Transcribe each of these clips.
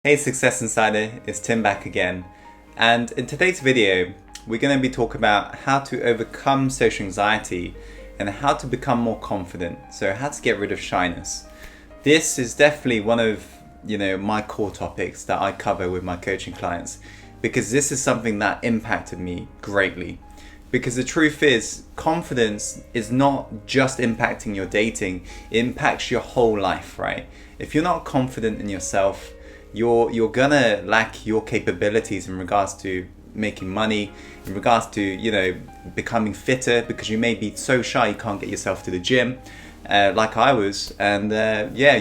Hey Success Insider, it's Tim back again, and in today's video we're going to be talking about how to overcome social anxiety and how to become more confident, so how to get rid of shyness. This is definitely one of my core topics that I cover with my coaching clients, because this is something that impacted me greatly. Because the truth is, confidence is not just impacting your dating, it impacts your whole life, right? If you're not confident in yourself, you're gonna lack your capabilities in regards to making money, in regards to becoming fitter, because you may be so shy you can't get yourself to the gym, like I was, and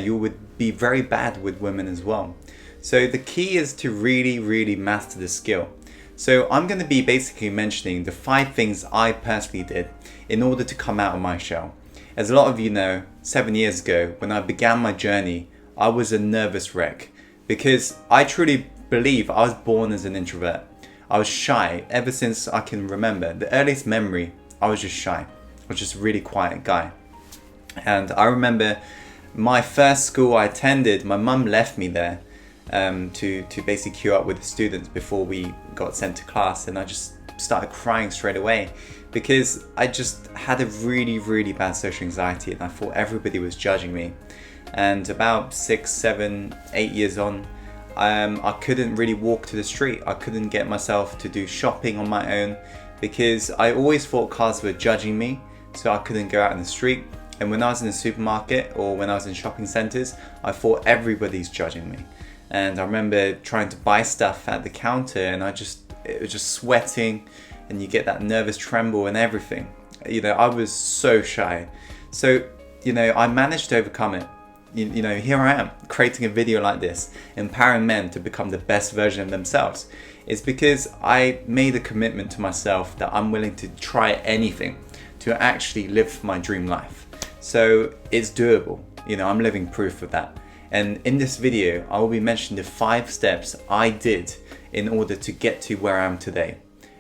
you would be very bad with women as well. So the key is to really master the skill. So I'm going to be basically mentioning the 5 things I personally did in order to come out of my shell. As a lot of you know, 7 years ago when I began my journey, I was a nervous wreck. Because I truly believe I was born as an introvert. I was shy ever since I can remember. The earliest memory, I was just shy. I was just a really quiet guy. And I remember my first school I attended, my mum left me there to basically queue up with the students before we got sent to class. And I just started crying straight away because I just had a really bad social anxiety, and I thought everybody was judging me. And about 6, 7, 8 years on, I couldn't really walk to the street. I couldn't get myself to do shopping on my own because I always thought cars were judging me, so I couldn't go out in the street. And when I was in the supermarket or when I was in shopping centres, I thought everybody's judging me. And I remember trying to buy stuff at the counter, and it was just sweating, and you get that nervous tremble and everything. I was so shy. So, I managed to overcome it. Here I am creating a video like this, empowering men to become the best version of themselves. It's because I made a commitment to myself that I'm willing to try anything to actually live my dream life. So it's doable. I'm living proof of that. And in this video, I will be mentioning the 5 steps I did in order to get to where I am today.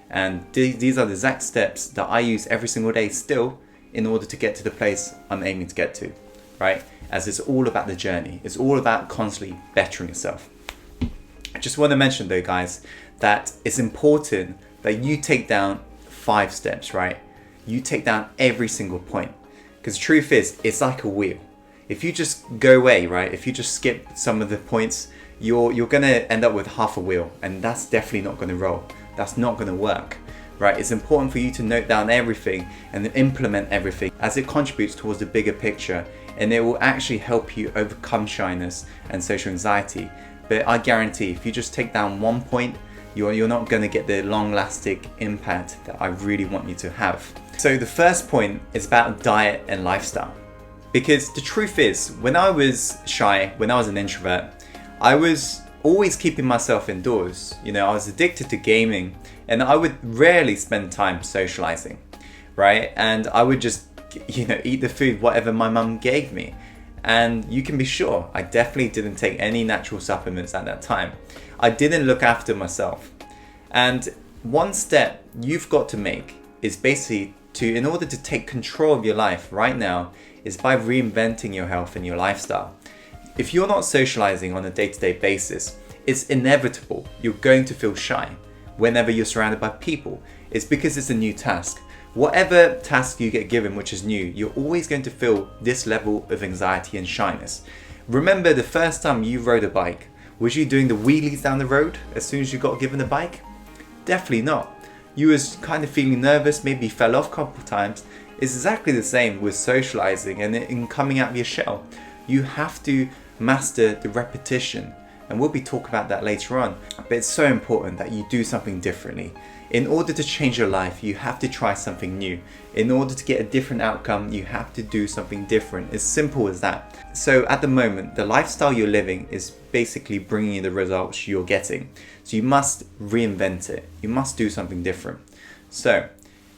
And these are the exact steps that I use every single day still in order to get to the place I'm aiming to get to, right? As it's all about the journey. It's all about constantly bettering yourself. I just want to mention though, guys, that it's important that you take down 5 steps, right? You take down every single point. Because the truth is, it's like a wheel. If you just go away, right? If you just skip some of the points, you're going to end up with half a wheel. And that's definitely not going to roll. That's not going to work. Right, it's important for you to note down everything and then implement everything as it contributes towards the bigger picture, and it will actually help you overcome shyness and social anxiety. But I guarantee if you just take down one point, you're not going to get the long-lasting impact that I really want you to have. So the first point is about diet and lifestyle. Because the truth is, when I was shy, when I was an introvert, I was always keeping myself indoors. I was addicted to gaming, and I would rarely spend time socializing, right? And I would just, eat the food, whatever my mum gave me. And you can be sure, I definitely didn't take any natural supplements at that time. I didn't look after myself. And one step you've got to make is basically in order to take control of your life right now, is by reinventing your health and your lifestyle. If you're not socializing on a day-to-day basis, it's inevitable you're going to feel shy whenever you're surrounded by people. It's because it's a new task. Whatever task you get given which is new, you're always going to feel this level of anxiety and shyness. Remember the first time you rode a bike, was you doing the wheelies down the road as soon as you got given a bike? Definitely not. You was kind of feeling nervous, maybe you fell off a couple of times. It's exactly the same with socializing and in coming out of your shell. You have to master the repetition, and we'll be talking about that later on. But it's so important that you do something differently. In order to change your life, you have to try something new. In order to get a different outcome, you have to do something different. As simple as that. So at the moment, the lifestyle you're living is basically bringing you the results you're getting. So you must reinvent it. You must do something different. So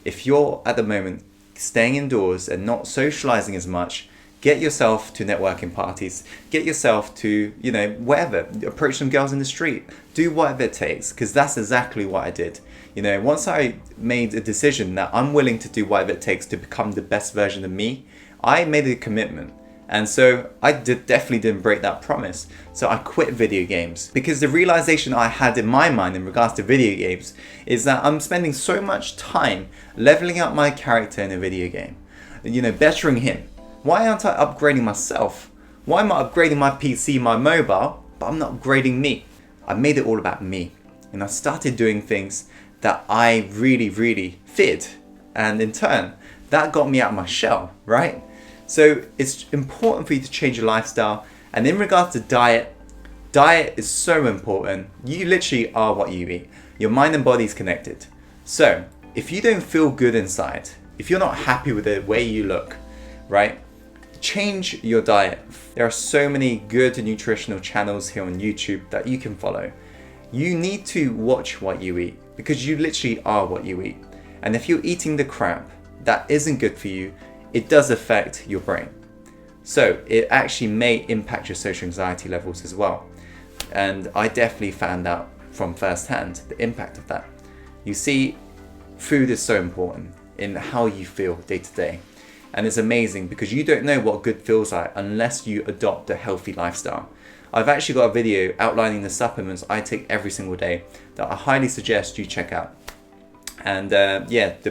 if you're at the moment staying indoors and not socializing as much, get yourself to networking parties, get yourself to, wherever, approach some girls in the street, do whatever it takes, because that's exactly what I did. Once I made a decision that I'm willing to do whatever it takes to become the best version of me, I made a commitment. And so I definitely didn't break that promise. So I quit video games because the realization I had in my mind in regards to video games is that I'm spending so much time leveling up my character in a video game, bettering him. Why aren't I upgrading myself? Why am I upgrading my PC, my mobile, but I'm not upgrading me? I made it all about me. And I started doing things that I really, really feared. And in turn, that got me out of my shell, right? So it's important for you to change your lifestyle. And in regards to diet is so important. You literally are what you eat. Your mind and body is connected. So if you don't feel good inside, if you're not happy with the way you look, right? Change your diet. There are so many good nutritional channels here on YouTube that you can follow. You need to watch what you eat because you literally are what you eat. And if you're eating the crap that isn't good for you, it does affect your brain. So it actually may impact your social anxiety levels as well. And I definitely found out from firsthand the impact of that. You see, food is so important in how you feel day to day. And it's amazing because you don't know what good feels like unless you adopt a healthy lifestyle. I've actually got a video outlining the supplements I take every single day that I highly suggest you check out. And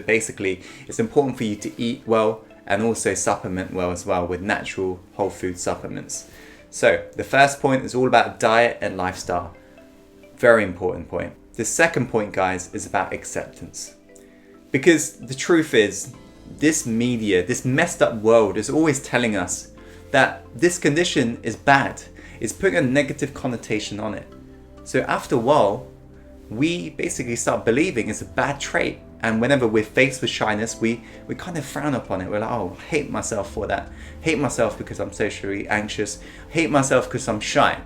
basically it's important for you to eat well and also supplement well as well with natural whole food supplements. So the first point is all about diet and lifestyle. Very important point. The second point, guys, is about acceptance. Because the truth is, this media, this messed up world is always telling us that this condition is bad. It's putting a negative connotation on it. So after a while, we basically start believing it's a bad trait. And whenever we're faced with shyness, we kind of frown upon it. We're like, oh, I hate myself for that. Hate myself because I'm socially anxious. Hate myself because I'm shy.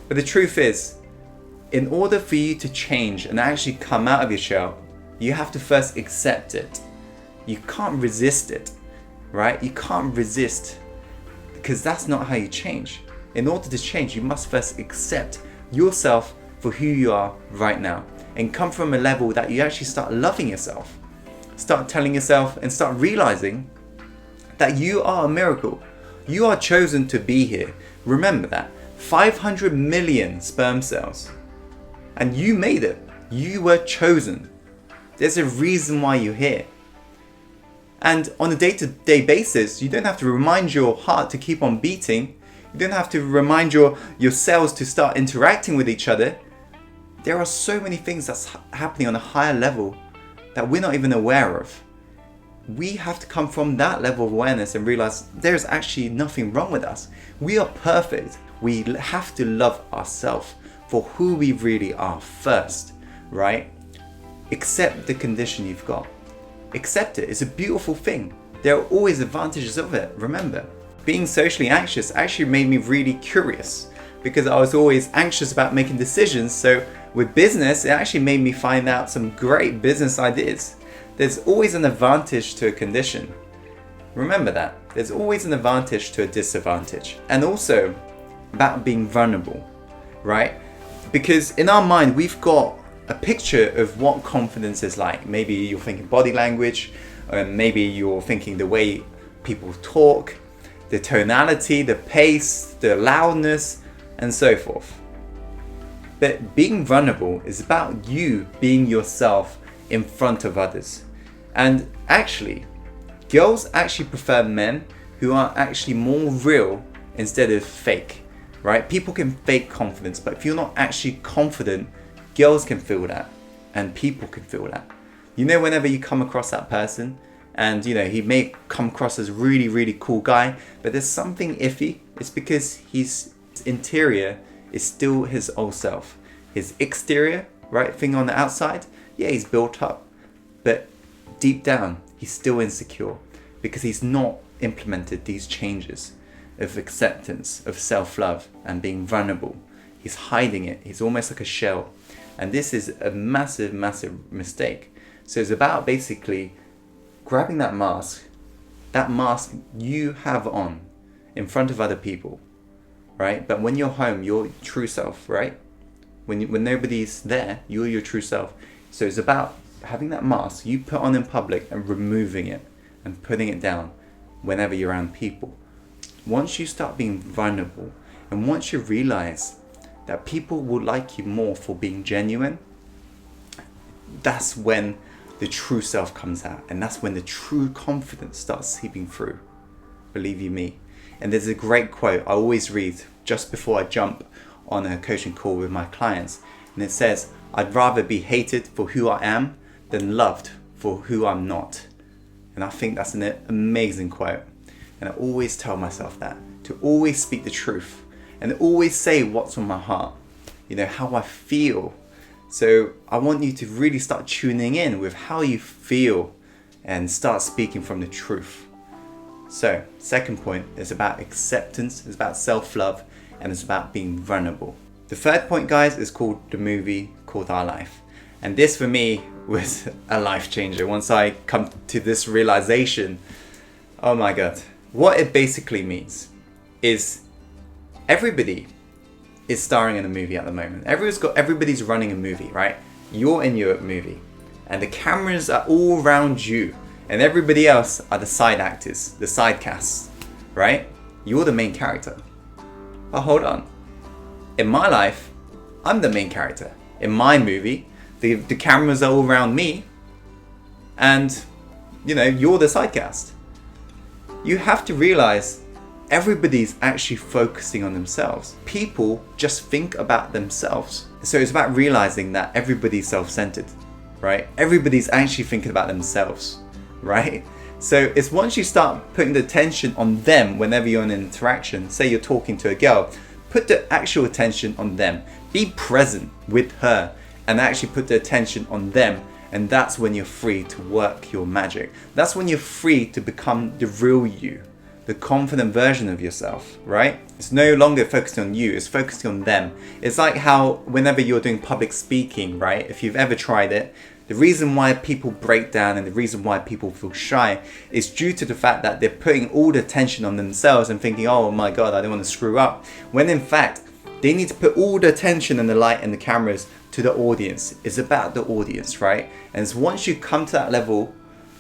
But the truth is, in order for you to change and actually come out of your shell, you have to first accept it. You can't resist it, right? You can't resist because that's not how you change. In order to change, you must first accept yourself for who you are right now and come from a level that you actually start loving yourself. Start telling yourself and start realizing that you are a miracle. You are chosen to be here. Remember that. 500 million sperm cells. And you made it. You were chosen. There's a reason why you're here. And on a day-to-day basis, you don't have to remind your heart to keep on beating. You don't have to remind your cells to start interacting with each other. There are so many things that's happening on a higher level that we're not even aware of. We have to come from that level of awareness and realize there's actually nothing wrong with us. We are perfect. We have to love ourselves for who we really are first, right? Accept the condition you've got. Accept it. It's a beautiful thing. There are always advantages of it, remember. Being socially anxious actually made me really curious because I was always anxious about making decisions. So with business, it actually made me find out some great business ideas. There's always an advantage to a condition. Remember that. There's always an advantage to a disadvantage. And also about being vulnerable, right? Because in our mind, we've got a picture of what confidence is like. Maybe you're thinking body language, or maybe you're thinking the way people talk, the tonality, the pace, the loudness, and so forth. But being vulnerable is about you being yourself in front of others. And actually, girls actually prefer men who are actually more real instead of fake, right? People can fake confidence, but if you're not actually confident, girls can feel that and people can feel that. Whenever you come across that person and he may come across as really, really cool guy, but there's something iffy. It's because his interior is still his old self. His exterior, right, thing on the outside, yeah, he's built up, but deep down, he's still insecure because he's not implemented these changes of acceptance, of self-love and being vulnerable. He's hiding it. He's almost like a shell. And this is a massive, massive mistake. So it's about basically grabbing that mask you have on in front of other people, right? But when you're home, you're true self, right? When nobody's there, you're your true self. So it's about having that mask you put on in public and removing it and putting it down whenever you're around people. once you start being vulnerable, and once you realize that people will like you more for being genuine, that's when the true self comes out, and that's when the true confidence starts seeping through. Believe you me. And there's a great quote I always read just before I jump on a coaching call with my clients, and it says, "I'd rather be hated for who I am than loved for who I'm not." And I think that's an amazing quote. And I always tell myself that, to always speak the truth and always say what's on my heart, how I feel. So I want you to really start tuning in with how you feel and start speaking from the truth. So, second point is about acceptance, it's about self-love, and it's about being vulnerable. The third point, guys, is called the movie called Our Life. And this for me was a life changer. Once I come to this realization, oh my God, what it basically means is everybody is starring in a movie at the moment. Everybody's running a movie, right? You're in your movie, and the cameras are all around you, and everybody else are the side actors, the side casts, right? You're the main character. But hold on. In my life, I'm the main character. In my movie, the cameras are all around me, and you're the side cast. You have to realize everybody's actually focusing on themselves. People just think about themselves. So it's about realizing that everybody's self-centered, right? Everybody's actually thinking about themselves, right? So it's once you start putting the attention on them whenever you're in an interaction, say you're talking to a girl, put the actual attention on them. Be present with her and actually put the attention on them. And that's when you're free to work your magic. That's when you're free to become the real you, the confident version of yourself, right? It's no longer focusing on you, it's focusing on them. It's like how whenever you're doing public speaking, right? If you've ever tried it, the reason why people break down and the reason why people feel shy is due to the fact that they're putting all the attention on themselves and thinking, oh my God, I don't want to screw up. When in fact, they need to put all the attention and the light and the cameras to the audience. It's about the audience, right? And it's once you come to that level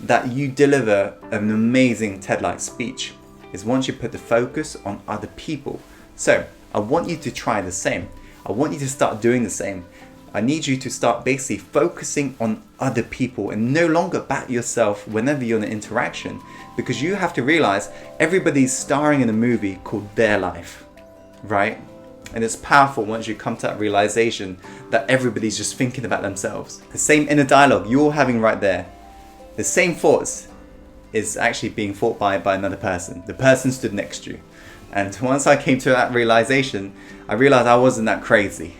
that you deliver an amazing TED-like speech, is once you put the focus on other people. So I want you to try the same. I want you to start doing the same. I need you to start basically focusing on other people and no longer about yourself whenever you're in an interaction, because you have to realize everybody's starring in a movie called their life, right? And it's powerful once you come to that realization that everybody's just thinking about themselves. The same inner dialogue you're having right there, the same thoughts is actually being thought by another person. The person stood next to you. And once I came to that realization, I realized I wasn't that crazy.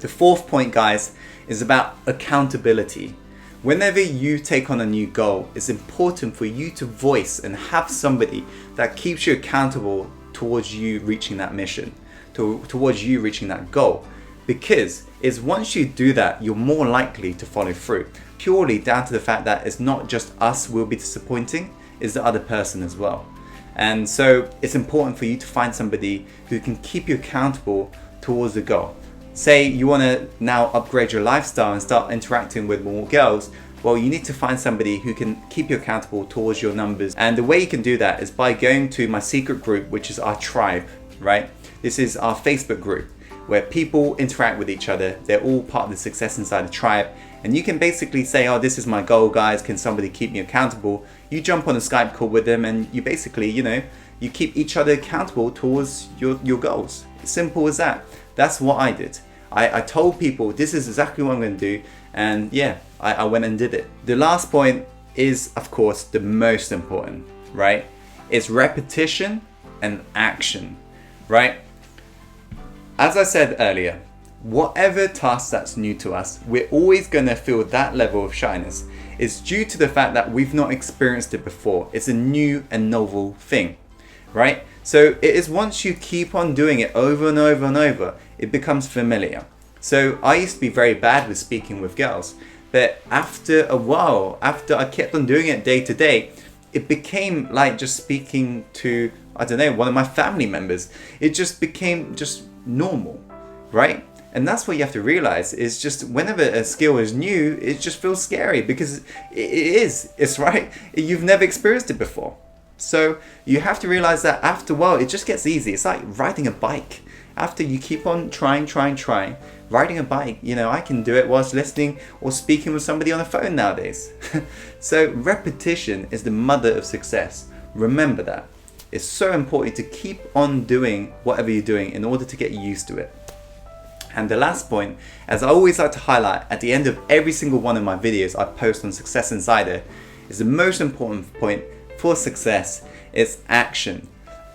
The fourth point, guys, is about accountability. Whenever you take on a new goal, it's important for you to voice and have somebody that keeps you accountable towards you reaching that mission, towards you reaching that goal. Because it's once you do that, you're more likely to follow through. Purely down to the fact that it's not just us will be disappointing, it's the other person as well. And so it's important for you to find somebody who can keep you accountable towards the goal. Say you want to now upgrade your lifestyle and start interacting with more girls, well, you need to find somebody who can keep you accountable towards your numbers. And the way you can do that is by going to my secret group, which is our tribe, right? This is our Facebook group where people interact with each other. They're all part of the Success Inside the Tribe. And you can basically say, oh, this is my goal, guys. Can somebody keep me accountable? You jump on a Skype call with them and you basically, you keep each other accountable towards your goals. Simple as that. That's what I did. I told people this is exactly what I'm going to do. And yeah, I went and did it. The last point is, of course, the most important, right? It's repetition and action, right? As I said earlier, whatever task that's new to us, we're always going to feel that level of shyness. It's due to the fact that we've not experienced it before. It's a new and novel thing, right? So it is once you keep on doing it over and over and over, it becomes familiar. So I used to be very bad with speaking with girls, but after a while, after I kept on doing it day to day, it became like just speaking to, I don't know, one of my family members. It just became just normal, right? And that's what you have to realize is just whenever a skill is new, it just feels scary because it's right. You've never experienced it before. So you have to realize that after a while, it just gets easy. It's like riding a bike. After you keep on trying, riding a bike, you know, I can do it whilst listening or speaking with somebody on the phone nowadays. So repetition is the mother of success. Remember that. It's so important to keep on doing whatever you're doing in order to get used to it. And the last point, as I always like to highlight at the end of every single one of my videos I post on Success Insider, is the most important point for success is action.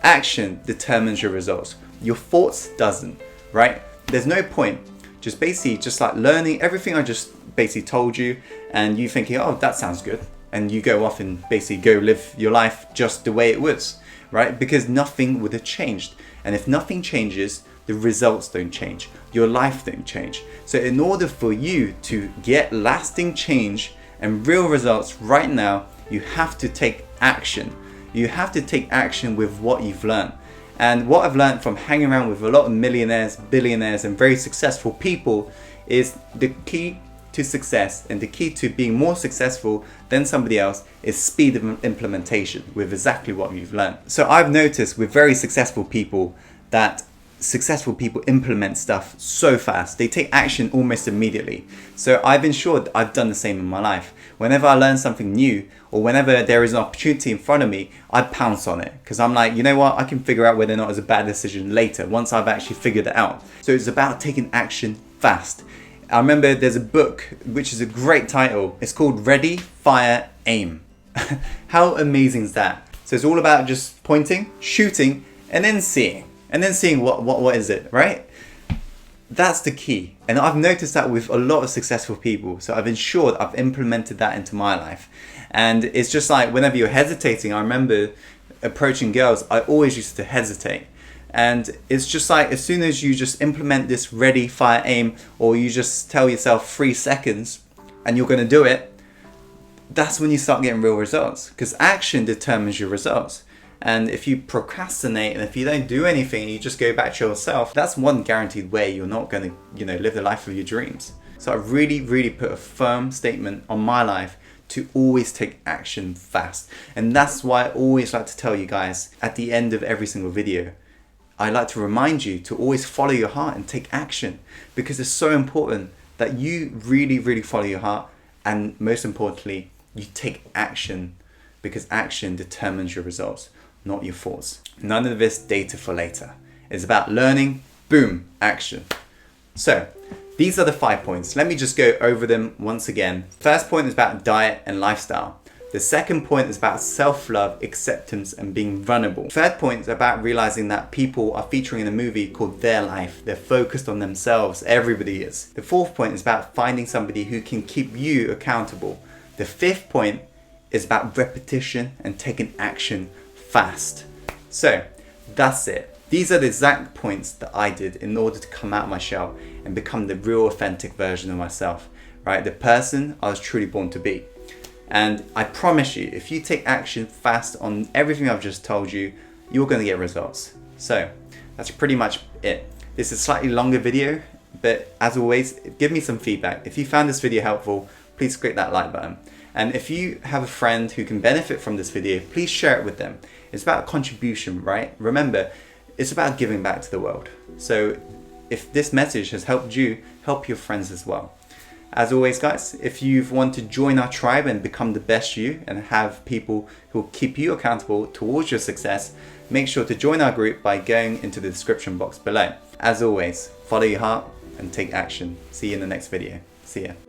Action determines your results. Your thoughts doesn't, right? There's no point just like learning everything I just basically told you and you thinking, oh, that sounds good. And you go off and basically go live your life just the way it was, right? Because nothing would have changed. And if nothing changes, the results don't change. Your life don't change. So in order for you to get lasting change and real results right now, you have to take action. You have to take action with what you've learned. And what I've learned from hanging around with a lot of millionaires, billionaires, and very successful people is the key to success and the key to being more successful than somebody else is speed of implementation with exactly what you've learned. So I've noticed with very successful people that successful people implement stuff so fast. They take action almost immediately. So I've ensured I've done the same in my life. Whenever I learn something new or whenever there is an opportunity in front of me, I pounce on it because I'm like, you know what, I can figure out whether or not it's a bad decision later once I've actually figured it out. So it's about taking action fast. I remember there's a book which is a great title. It's called Ready, Fire, Aim. How amazing is that? So it's all about just pointing, shooting, and then seeing. And then seeing what is it, right? That's the key. And I've noticed that with a lot of successful people. So I've ensured I've implemented that into my life. And it's just like whenever you're hesitating, I remember approaching girls, I always used to hesitate. And it's just like as soon as you just implement this ready, fire, aim, or you just tell yourself 3 seconds and you're going to do it, that's when you start getting real results. Because action determines your results. And if you procrastinate and if you don't do anything and you just go back to yourself, that's one guaranteed way you're not going to, live the life of your dreams. So I really put a firm statement on my life to always take action fast. And that's why I always like to tell you guys at the end of every single video, I like to remind you to always follow your heart and take action, because it's so important that you really follow your heart, and most importantly, you take action, because action determines your results, not your thoughts. None of this data for later. It's about learning, boom, action. So these are the 5 points. Let me just go over them once again. First point is about diet and lifestyle. The second point is about self-love, acceptance, and being vulnerable. Third point is about realizing that people are featuring in a movie called Their Life. They're focused on themselves. Everybody is. The fourth point is about finding somebody who can keep you accountable. The fifth point is about repetition and taking action fast. So that's it. These are the exact points that I did in order to come out of my shell and become the real authentic version of myself, right? The person I was truly born to be. And I promise you, if you take action fast on everything I've just told you, you're going to get results. So that's pretty much it. This is a slightly longer video, but as always, give me some feedback. If you found this video helpful, please click that like button. And if you have a friend who can benefit from this video, please share it with them. It's about contribution, right? Remember, it's about giving back to the world. So if this message has helped you, help your friends as well. As always, guys, if you want to join our tribe and become the best you and have people who will keep you accountable towards your success, make sure to join our group by going into the description box below. As always, follow your heart and take action. See you in the next video. See ya.